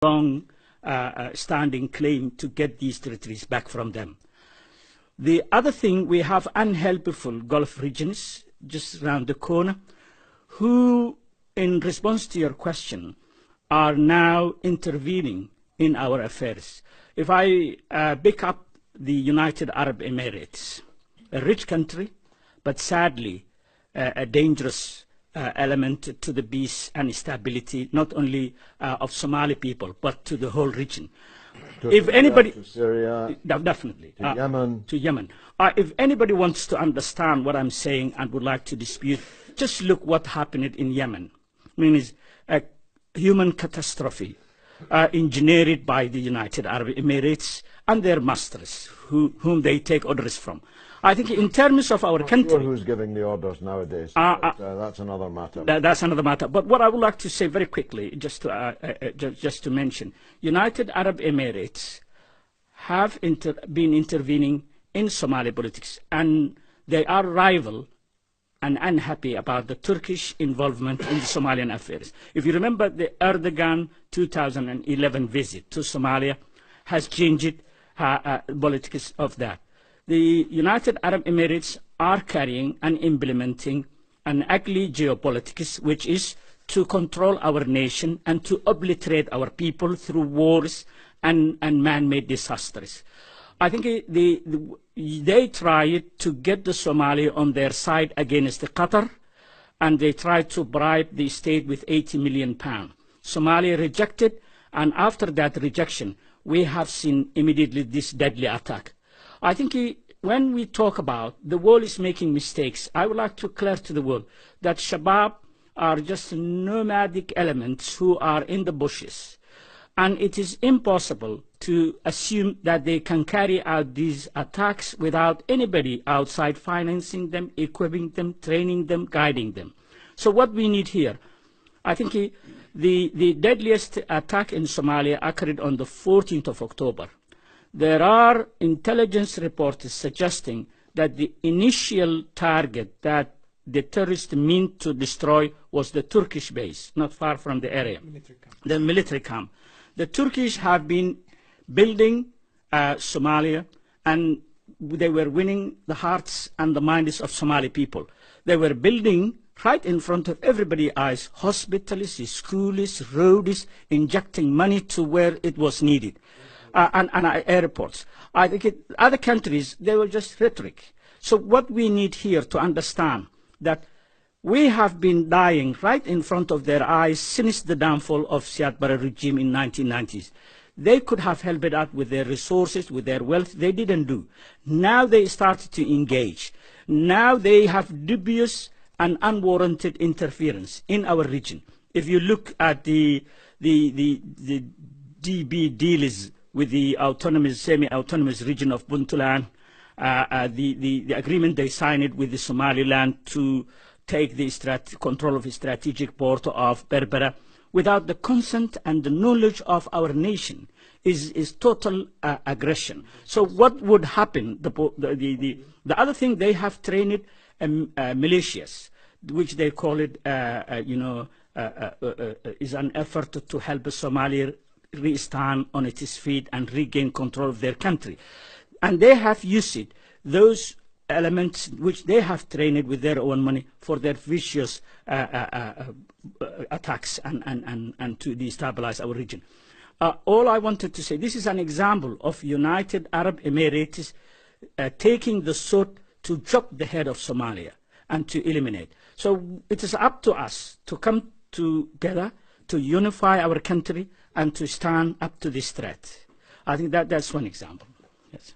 long standing claim to get these territories back from them. The other thing, we have unhelpful Gulf regions just around the corner who, in response to your question, are now intervening in our affairs. If I pick up the United Arab Emirates, a rich country, but sadly a dangerous element to the peace and stability, not only of Somali people, but to the whole region. If anybody, to Syria, definitely, to Yemen. To Yemen. If anybody wants to understand what I'm saying and would like to dispute, just look what happened in Yemen. I mean, it's a human catastrophe engineered by the United Arab Emirates and their masters, whom they take orders from. I think in terms of our country... Sure who's giving the orders nowadays, but, that's another matter. That's another matter. But what I would like to say very quickly, just to mention, United Arab Emirates have been intervening in Somali politics, and they are rival and unhappy about the Turkish involvement in the Somalian affairs. If you remember, the Erdogan 2011 visit to Somalia has changed politics of that. The United Arab Emirates are carrying and implementing an ugly geopolitics, which is to control our nation and to obliterate our people through wars and man-made disasters. I think they tried to get the Somali on their side against Qatar, and they tried to bribe the state with £80 million. Somalia rejected, and after that rejection, we have seen immediately this deadly attack. I think when we talk about the world is making mistakes, I would like to clear to the world that Shabab are just nomadic elements who are in the bushes. And it is impossible to assume that they can carry out these attacks without anybody outside financing them, equipping them, training them, guiding them. So what we need here, I think the deadliest attack in Somalia occurred on the 14th of October. There are intelligence reports suggesting that the initial target that the terrorists meant to destroy was the Turkish base, not far from the area, the military camp. The Turkish have been building Somalia, and they were winning the hearts and the minds of Somali people. They were building right in front of everybody's eyes, hospitals, schools, roads, injecting money to where it was needed. And airports. I think other countries, they were just rhetoric. So what we need here to understand that we have been dying right in front of their eyes since the downfall of Siad Barre regime in 1990s. They could have helped it out with their resources, with their wealth. They didn't do. Now they started to engage. Now they have dubious and unwarranted interference in our region. If you look at the DB deals with the autonomous, semi-autonomous region of Puntland, the agreement they signed with the Somaliland to take the control of the strategic port of Berbera without the consent and the knowledge of our nation is total aggression. So what would happen? The other thing, they have trained militias, which they call it, is an effort to help Somalia stand on its feet and regain control of their country. And they have used those elements which they have trained with their own money for their vicious attacks and to destabilize our region. All I wanted to say, this is an example of United Arab Emirates taking the sword to chop the head of Somalia and to eliminate. So it is up to us to come together, to unify our country, and to stand up to this threat. I think that's one example. Yes.